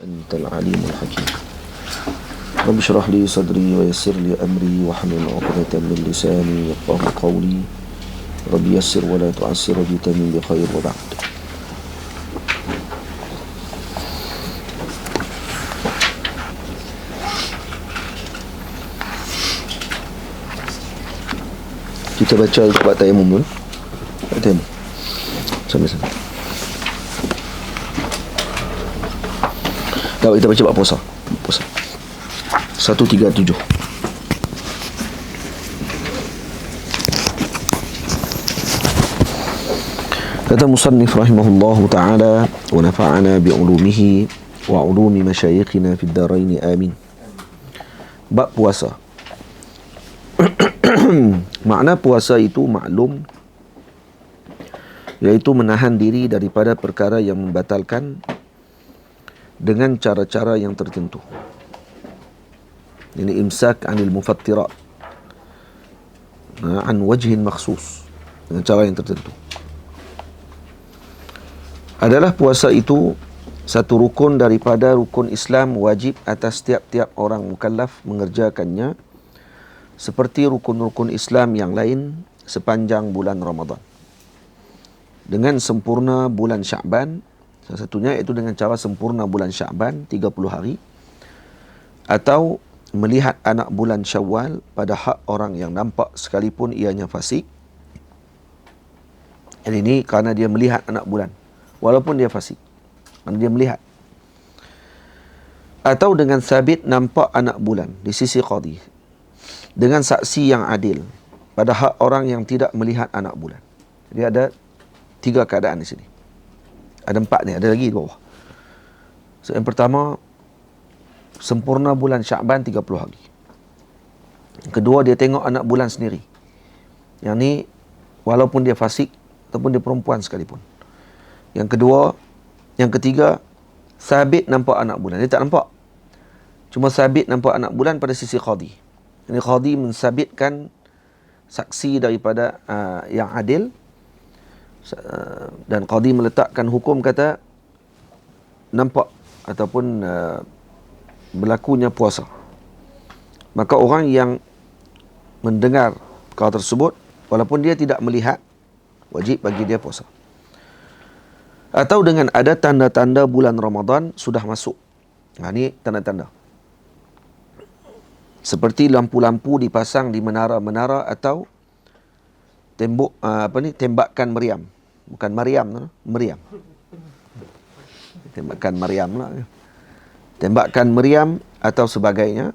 أنت العليم الحكيم. رب اشرح لي صدري ويسر لي أمري واحلل عقدة من لساني يفقهوا قولي. رب يسر ولا تعسر وجئتني بخير وبعد. Kita baca bab tayamum dulu. Tayamum. Sama-sama. Kalau kita baca bab puasa. Puasa. 137. Kata musannif rahimahullahu ta'ala wa nafa'ana bi'ulumihi wa ulumi masyayikhina fid daraini amin. Bab puasa. Makna puasa itu maklum, iaitu menahan diri daripada perkara yang membatalkan dengan cara-cara yang tertentu. Ini imsak anil mufattirat, an wajhin makhsus, dengan cara yang tertentu. Adalah puasa itu satu rukun daripada rukun Islam wajib atas tiap-tiap orang mukallaf mengerjakannya, seperti rukun-rukun Islam yang lain sepanjang bulan Ramadan. Dengan sempurna bulan Sya'ban, salah satunya iaitu dengan cara sempurna bulan Sya'ban 30 hari, atau melihat anak bulan Syawal pada hak orang yang nampak sekalipun ianya fasik. Dan ini kerana dia melihat anak bulan walaupun dia fasik, kerana dia melihat. Atau dengan sabit nampak anak bulan di sisi qadi, dengan saksi yang adil pada hak orang yang tidak melihat anak bulan. Jadi ada 3 keadaan di sini. Ada 4 ni, ada lagi di bawah. So, yang pertama, sempurna bulan Sya'ban 30 hari. Yang kedua, dia tengok anak bulan sendiri. Yang ni walaupun dia fasik ataupun dia perempuan sekalipun. Yang kedua, yang ketiga, sabit nampak anak bulan. Dia tak nampak, cuma sabit nampak anak bulan pada sisi qadi. Ini qadi mensabitkan saksi daripada yang adil, dan qadi meletakkan hukum kata nampak ataupun berlakunya puasa. Maka orang yang mendengar perkara tersebut walaupun dia tidak melihat, wajib bagi dia puasa. Atau dengan ada tanda-tanda bulan Ramadan sudah masuk. Ini tanda-tanda, seperti lampu-lampu dipasang di menara-menara atau tembok tembakan meriam. Bukan Maryam, meriam. Tembakan meriam lah. Tembakan meriam atau sebagainya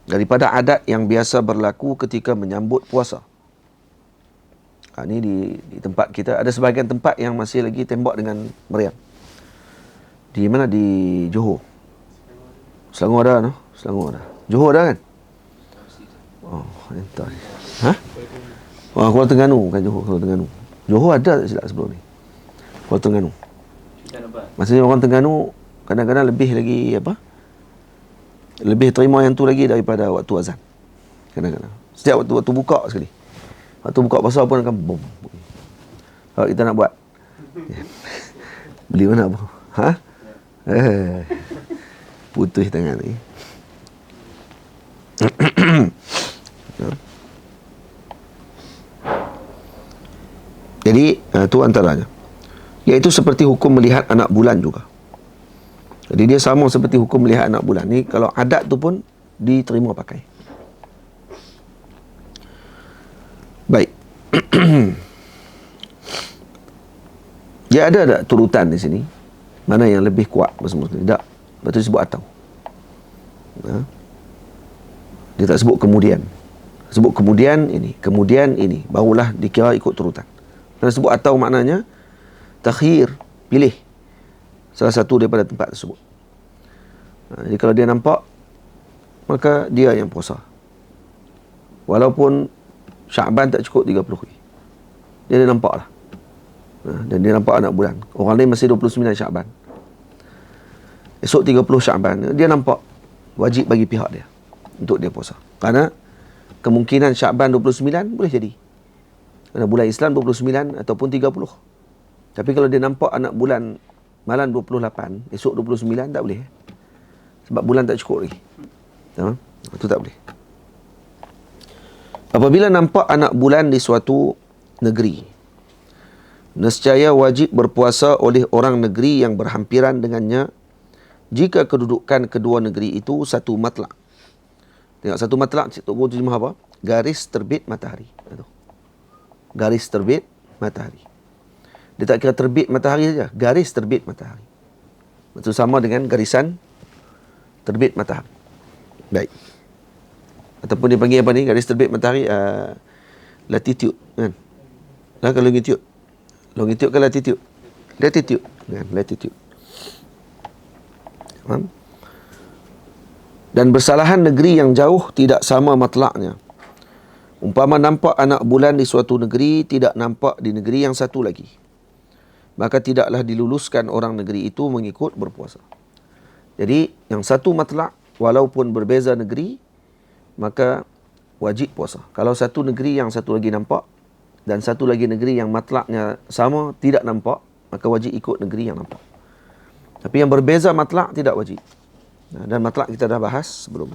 daripada adat yang biasa berlaku ketika menyambut puasa. Ini di tempat kita ada sebahagian tempat yang masih lagi tembak dengan meriam. Di mana? Di Johor. Selangor ada, no? Selangor ada. Johor ada kan? Oh, entah. Hah? Kuala Terengganu, bukan Johor, Kuala Terengganu. Johor ada tak silap sebelum ni? Kuala Terengganu. Maksudnya orang Terengganu kadang-kadang lebih lagi lebih terima yang tu lagi daripada waktu azan. Kadang-kadang. Setiap waktu buka sekali. Waktu buka pasar pun akan bom. Kalau kita nak buat. Beli mana apa? Ha? Putus tangan ni. Jadi itu antaranya. Iaitu seperti hukum melihat anak bulan juga. Jadi dia sama seperti hukum melihat anak bulan. Ni kalau adat tu pun diterima pakai. Baik. Dia ada tak turutan di sini? Mana yang lebih kuat bersama-sama? Tak. Lepas tu sebut atau. Dia tak sebut kemudian. Sebut kemudian ini, barulah dikira ikut turutan. Kalau sebut atau maknanya takhir, pilih salah satu daripada tempat tersebut. Jadi kalau dia nampak, maka dia yang puasa. Walaupun Sya'ban tak cukup 30 hari, dia nampak lah. Dan dia nampak anak bulan. Orang lain masih 29 Sya'ban. Esok 30 Sya'ban, dia nampak, wajib bagi pihak dia untuk dia puasa. Kerana kemungkinan Sya'ban 29 boleh jadi. Kerana bulan Islam 29 ataupun 30. Tapi kalau dia nampak anak bulan malam 28, esok 29 tak boleh. Sebab bulan tak cukup lagi. Itu tak boleh. Apabila nampak anak bulan di suatu negeri, nescaya wajib berpuasa oleh orang negeri yang berhampiran dengannya jika kedudukan kedua negeri itu satu matlak. Tengok satu matlak, Cik Tok Guru terjemah apa? Garis terbit matahari. Garis terbit matahari. Dia tak kira terbit matahari saja, garis terbit matahari. Itu sama dengan garisan terbit matahari. Baik. Ataupun dia panggil apa ni? Garis terbit matahari, latitude, kan? Nah, kalau longitude. Longitude ke latitude? Latitude, kan? Latitude. Faham? Dan bersalahan negeri yang jauh tidak sama matlaknya. Umpama nampak anak bulan di suatu negeri, tidak nampak di negeri yang satu lagi, maka tidaklah diluluskan orang negeri itu mengikut berpuasa. Jadi, yang satu matlak, walaupun berbeza negeri, maka wajib puasa. Kalau satu negeri yang satu lagi nampak, dan satu lagi negeri yang matlaknya sama, tidak nampak, maka wajib ikut negeri yang nampak. Tapi yang berbeza matlak, tidak wajib. Dan matlak kita dah bahas sebelum.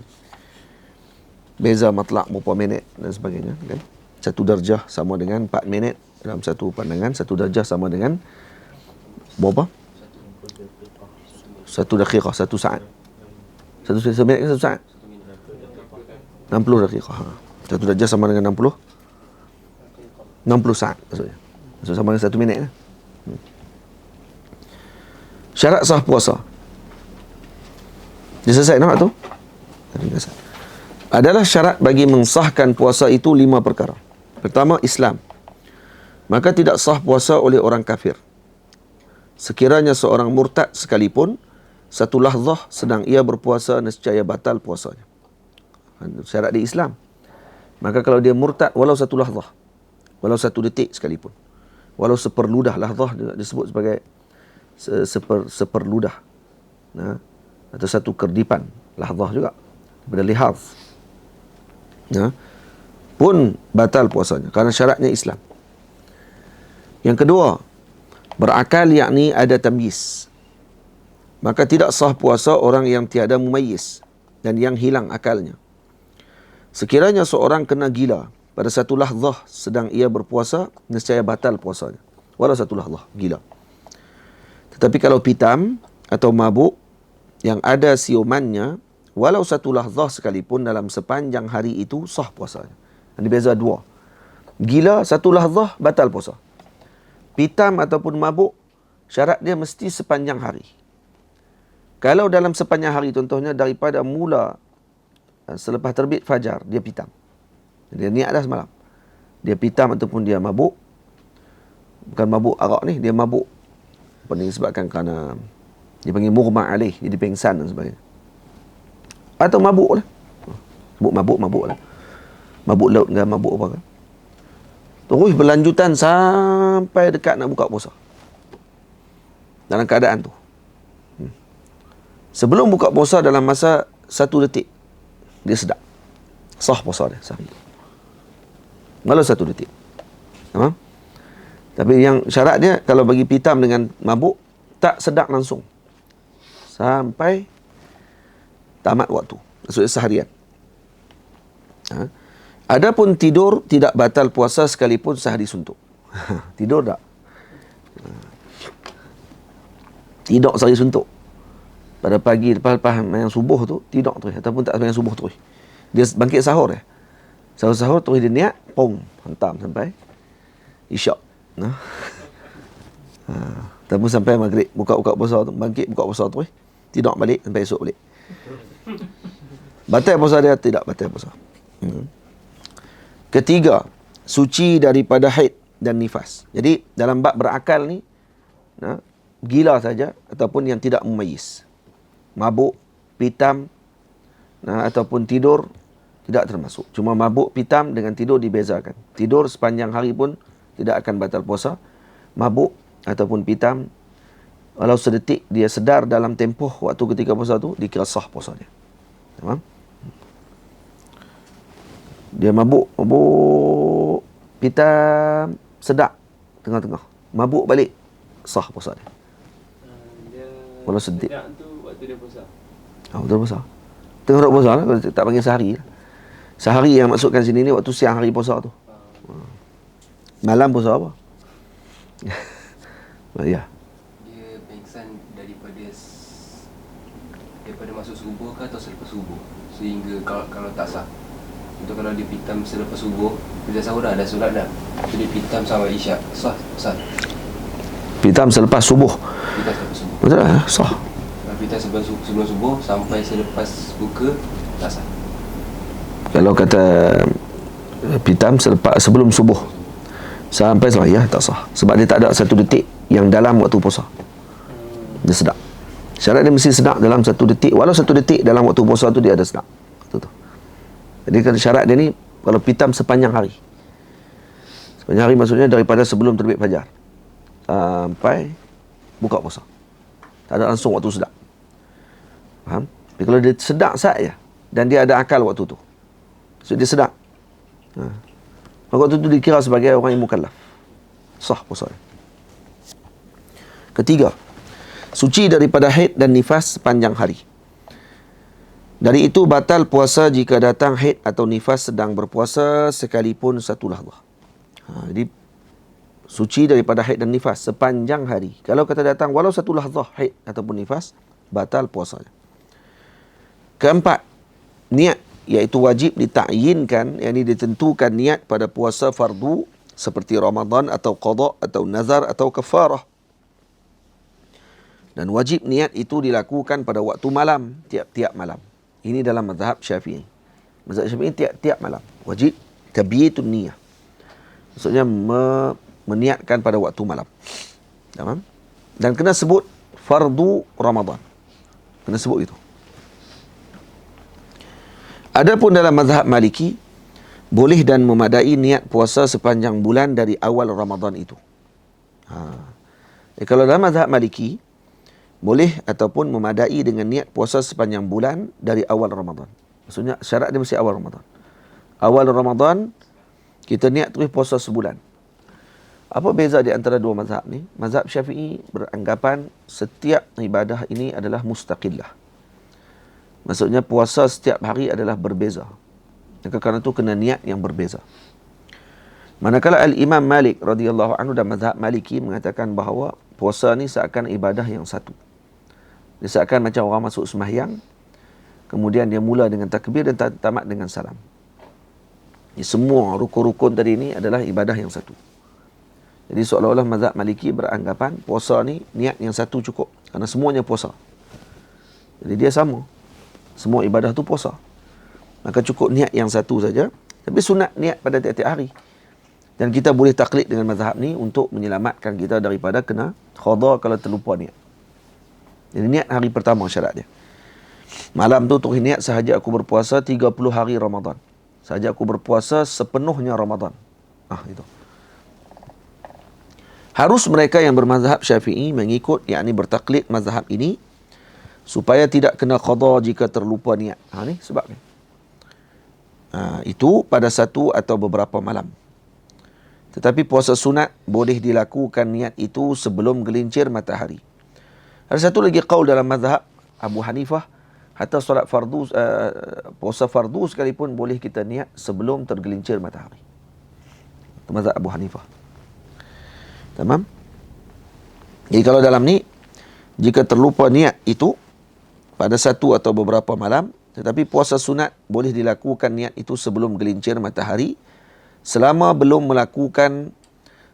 Beza matlak berapa minit dan sebagainya, kan? Satu darjah sama dengan 4 minit dalam satu pandangan. Satu darjah sama dengan berapa? Satu daqiqah, satu saat. Satu minit ke satu saat? 60 daqiqah. Satu darjah sama dengan 60 saat maksudnya. Maksud sama dengan 1 minit. Syarat sah puasa. Dia selesai nampak tu? Adalah syarat bagi mensahkan puasa itu 5 perkara. Pertama, Islam. Maka tidak sah puasa oleh orang kafir. Sekiranya seorang murtad sekalipun, satu lahzah sedang ia berpuasa, nescaya batal puasanya. Syarat di Islam. Maka kalau dia murtad walau satu lahzah, walau satu detik sekalipun, walau seperludah, lahzah disebut sebagai seperludah, atau satu kerdipan, lahzah juga daripada lihaz, pun batal puasanya karena syaratnya Islam. Yang kedua, berakal, yakni ada tamyiz. Maka tidak sah puasa orang yang tiada mumayyiz dan yang hilang akalnya. Sekiranya seorang kena gila pada satu lahzah sedang ia berpuasa, nescaya batal puasanya. Walau satu lahzah gila. Tetapi kalau pitam atau mabuk yang ada siumannya, walau satu lahzah sekalipun dalam sepanjang hari itu, sah puasanya. Ada beza dua. Gila satu lahzah, batal puasa. Pitam ataupun mabuk, syarat dia mesti sepanjang hari. Kalau dalam sepanjang hari, contohnya daripada mula selepas terbit fajar, dia pitam. Dia niat dah semalam. Dia pitam ataupun dia mabuk. Bukan mabuk arak ni, dia mabuk. Apa ni, disebabkan kerana dia panggil mughma alaih, jadi pengsan dan sebagainya. Atau mabuk lah. Mabuk lah. Mabuk laut ke mabuk apa kan. Terus berlanjutan sampai dekat nak buka puasa. Dalam keadaan tu. Sebelum buka puasa dalam masa 1 detik, dia sedap. Sah puasa dia. Sah. Walau 1 detik. Faham? Tapi yang syarat dia, kalau bagi pitam dengan mabuk, tak sedap langsung. Sampai tamat waktu. Maksudnya seharian. Adapun tidur tidak batal puasa sekalipun sehari suntuk. Tidur tak? Tidur sehari suntuk. Pada pagi lepas yang subuh tu, tidur terus. Ataupun tak yang subuh terus. Dia bangkit sahur Sahur terus dia niat, pom, hantam sampai isyak. Ataupun sampai maghrib, buka puasa tu, bangkit buka puasa terus, tidur balik sampai esok balik. Batal puasa dia? Tidak batal puasa. Ketiga, suci daripada haid dan nifas. Jadi dalam bab berakal ni, gila saja ataupun yang tidak mumayyiz, mabuk, pitam, ataupun tidur tidak termasuk. Cuma mabuk, pitam dengan tidur dibezakan. Tidur sepanjang hari pun tidak akan batal puasa. Mabuk ataupun pitam, walau sedetik dia sedar dalam tempoh waktu ketika puasa tu, dikira sah puasa dia. Faham? Dia mabuk, pitam, sedap tengah-tengah, mabuk balik, sah puasa dia. Walau sedik. Sedap tu waktu dia puasa. Betul puasa. Tengah duk puasa lah, kalau tak panggil sehari lah. Sehari yang maksudkan sini ni waktu siang hari puasa tu. Malam puasa apa? Ya. Dia pengsan daripada masuk subuh ke atau selepas subuh, sehingga kalau tak sah. Untuk kalau dia pitam selepas subuh, kita sahur dah, ada solat dah, so dia pitam sampai isyak, sah. Pitam selepas subuh. Pitam selepas subuh. Betul lah, sah. Kalau pitam sebelum subuh sampai selepas buka, tak sah. Kalau kata pitam sebelum subuh sampai salah, ya tak sah. Sebab dia tak ada satu detik yang dalam waktu puasa. Dia sedap. Syarat dia mesti sedap dalam satu detik. Walau satu detik dalam waktu puasa tu dia ada sedap. Betul. Jadi kan syarat dia ni kalau pitam sepanjang hari. Sepanjang hari maksudnya daripada sebelum terbit fajar sampai buka puasa. Tak ada langsung waktu sedap. Faham? Tapi kalau dia sedap saja dan dia ada akal waktu tu, so dia sedap. Waktu tu dikira sebagai orang yang mukallaf. Sah puasa. Ketiga, suci daripada haid dan nifas sepanjang hari. Dari itu batal puasa jika datang haid atau nifas sedang berpuasa sekalipun satu lahzah. Jadi suci daripada haid dan nifas sepanjang hari. Kalau kata datang walau satu lahzah haid ataupun nifas, batal puasanya. Keempat, niat, iaitu wajib ditakyinkan, yakni ditentukan niat pada puasa fardu seperti Ramadan atau qada atau nazar atau kafarah. Dan wajib niat itu dilakukan pada waktu malam, tiap-tiap malam. Ini dalam mazhab Syafi'i. Mazhab Syafi'i tiap-tiap malam. Wajib tabyitun niyah. Maksudnya meniatkan pada waktu malam. Tamam? Dan kena sebut fardu Ramadan. Kena sebut itu. Adapun dalam mazhab Maliki, boleh dan memadai niat puasa sepanjang bulan dari awal Ramadan itu. Kalau dalam mazhab Maliki, boleh ataupun memadai dengan niat puasa sepanjang bulan dari awal Ramadan. Maksudnya syarat dia mesti awal Ramadan. Awal Ramadan, kita niat terus puasa sebulan. Apa beza di antara dua mazhab ni? Mazhab Syafi'i beranggapan setiap ibadah ini adalah mustaqillah. Maksudnya puasa setiap hari adalah berbeza. Maka kerana itu kena niat yang berbeza. Manakala Al-Imam Malik radhiyallahu anhu dan mazhab Maliki mengatakan bahawa puasa ni seakan ibadah yang satu. Dia seakan macam orang masuk sembahyang, kemudian dia mula dengan takbir dan tamat dengan salam. Semua rukun-rukun tadi ni adalah ibadah yang satu. Jadi seolah-olah mazhab Maliki beranggapan puasa ni niat yang satu cukup. Kerana semuanya puasa. Jadi dia sama. Semua ibadah tu puasa. Maka cukup niat yang satu saja. Tapi sunat niat pada tiap-tiap hari. Dan kita boleh taklid dengan mazhab ni untuk menyelamatkan kita daripada kena qada kalau terlupa niat. Jadi niat hari pertama syarat dia. Malam tu terus niat sahaja aku berpuasa 30 hari Ramadan. Sahaja aku berpuasa sepenuhnya Ramadan. Itu. Harus mereka yang bermazhab Syafi'i mengikut, yakni bertaklid mazhab ini supaya tidak kena qada jika terlupa niat. Ni sebabnya. Itu pada satu atau beberapa malam. Tetapi puasa sunat boleh dilakukan niat itu sebelum gelincir matahari. Ada satu lagi qaul dalam mazhab Abu Hanifah, hatta solat fardu, puasa fardu sekalipun boleh kita niat sebelum tergelincir matahari. Itu mazhab Abu Hanifah. Tamam? Jadi kalau dalam ni, jika terlupa niat itu pada satu atau beberapa malam, tetapi puasa sunat boleh dilakukan niat itu sebelum gelincir matahari, selama belum melakukan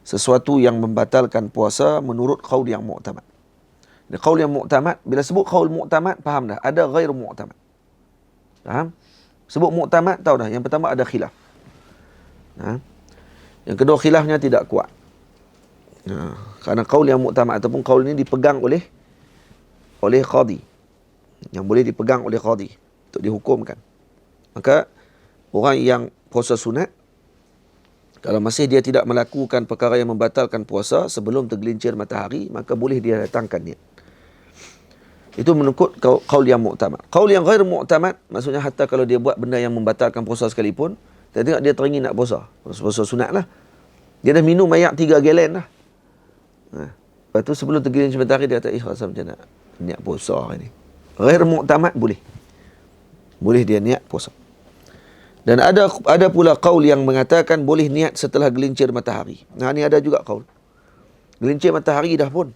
sesuatu yang membatalkan puasa menurut qaul yang mu'tamad. Qaul yang mu'tamad, bila sebut qaul mu'tamad, faham dah? Ada ghair mu'tamad. Faham? Sebut mu'tamad, tahu dah. Yang pertama ada khilaf. Yang kedua khilafnya tidak kuat. Kerana qaul yang mu'tamad ataupun qaul ini dipegang oleh qadi. Yang boleh dipegang oleh qadi untuk dihukumkan. Maka orang yang puasa sunat, kalau masih dia tidak melakukan perkara yang membatalkan puasa sebelum tergelincir matahari, maka boleh dia datangkan niat. Itu menurut qaul yang mu'tamad. Qaul yang ghair mu'tamad, maksudnya hatta kalau dia buat benda yang membatalkan puasa sekalipun, kita tengok dia teringin nak puasa. Puasa sunat lah. Dia dah minum air 3 galen lah. Lepas tu sebelum tergelincir matahari dia kata, rasa macam nak niat puasa hari ni. Ghair mu'tamad boleh. Boleh dia niat puasa. Dan ada pula qaul yang mengatakan boleh niat setelah gelincir matahari. Nah, ni ada juga qaul. Gelincir matahari dah pun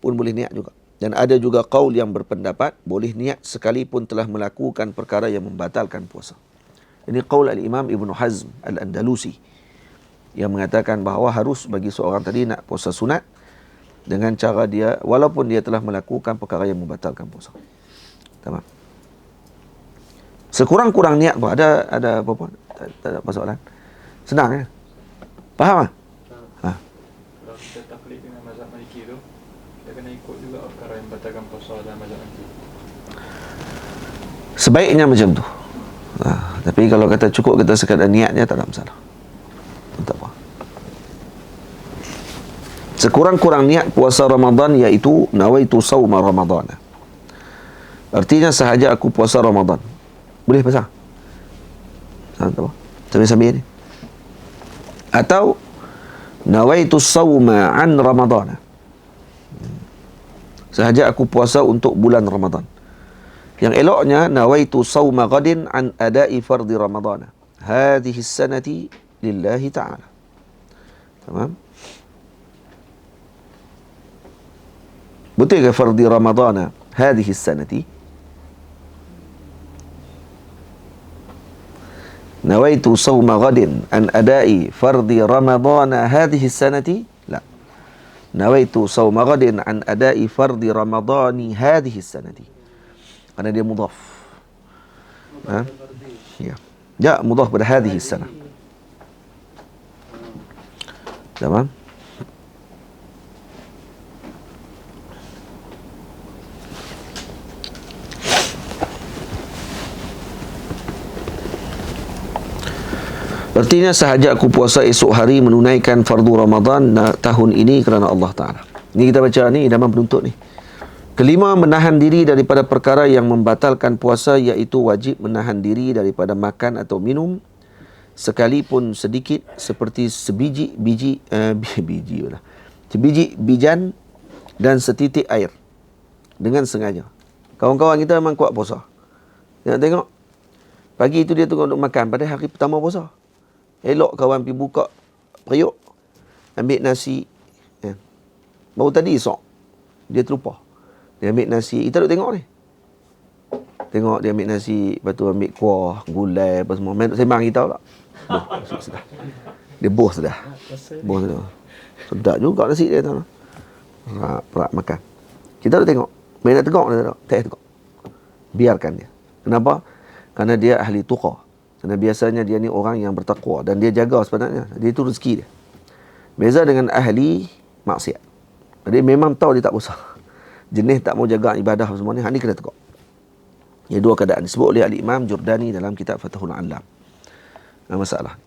boleh niat juga. Dan ada juga qaul yang berpendapat boleh niat sekalipun telah melakukan perkara yang membatalkan puasa. Ini qaul al-Imam Ibn Hazm al-Andalusi yang mengatakan bahawa harus bagi seorang tadi nak puasa sunat dengan cara dia walaupun dia telah melakukan perkara yang membatalkan puasa. Tamam. Sekurang-kurang niat pun ada apa pun tak ada persoalan. Senang ya. Faham tak? Ha. Kalau kita taklid dengan mazhab Maliki tu, kita kena ikut juga perkara yang batalkan puasa dalam mazhab Maliki. Sebaiknya macam tu. Tapi kalau kata cukup kita sekadar niatnya tak ada masalah. Tak apa. Sekurang-kurang niat puasa Ramadan iaitu nawaitu sauma Ramadan. Artinya sahaja aku puasa Ramadan. Boleh pasang? Tak apa. Sambil-sambil ni. Atau nawaitu sauma an Ramadan. Sahaja aku puasa untuk bulan Ramadan. Yang eloknya nawaitu sauma ghadin an ada'i fardhi Ramadan. Hadhihi sanati lillahi ta'ala. Tamam? Betul ke fardhi Ramadan hadhihi sanati? Nawaitu sawma ghadin an ada'i fardhi Ramadan hadhihi sanati? La. Nawaitu sawma ghadin an ada'i fardhi Ramadani hadhihi sanati. Kerana dia mudhaf. Ha? Ya. Ya, mudhaf pada hadhihi sanah. Tamam? Artinya sahaja aku puasa esok hari menunaikan fardu Ramadan tahun ini kerana Allah Ta'ala. Ini kita baca ni dalam penuntut ni. Kelima, menahan diri daripada perkara yang membatalkan puasa iaitu wajib menahan diri daripada makan atau minum sekalipun sedikit seperti sebiji bijan dan setitik air dengan sengaja. Kawan-kawan kita memang kuat puasa. Tengok pagi itu dia tengok untuk makan pada hari pertama puasa. Elok kawan pergi buka periuk, ambil nasi ya. Baru tadi esok dia terlupa, dia ambil nasi. Kita duk tengok ni, tengok dia ambil nasi, lepas tu ambil kuah, gulai apa semua. Main sembang kita pula. Sudah. Dia bos sudah. Bos sudah. Sedap juga nasi dia tu. Perak makan. Kita duk tengok. Main nak tengok dia tak tengok. Biarkan dia. Kenapa? Kerana dia ahli tuqa. Kerana biasanya dia ni orang yang bertakwa dan dia jaga sebenarnya. Dia itu rezeki dia. Beza dengan ahli maksiat. Dia memang tahu dia tak usah. Jenis tak mau jaga ibadah semua ni, ni kena tengok. Ia dua keadaan disebut oleh Al-Imam Jurdani dalam kitab Fathul Alam. Masalah.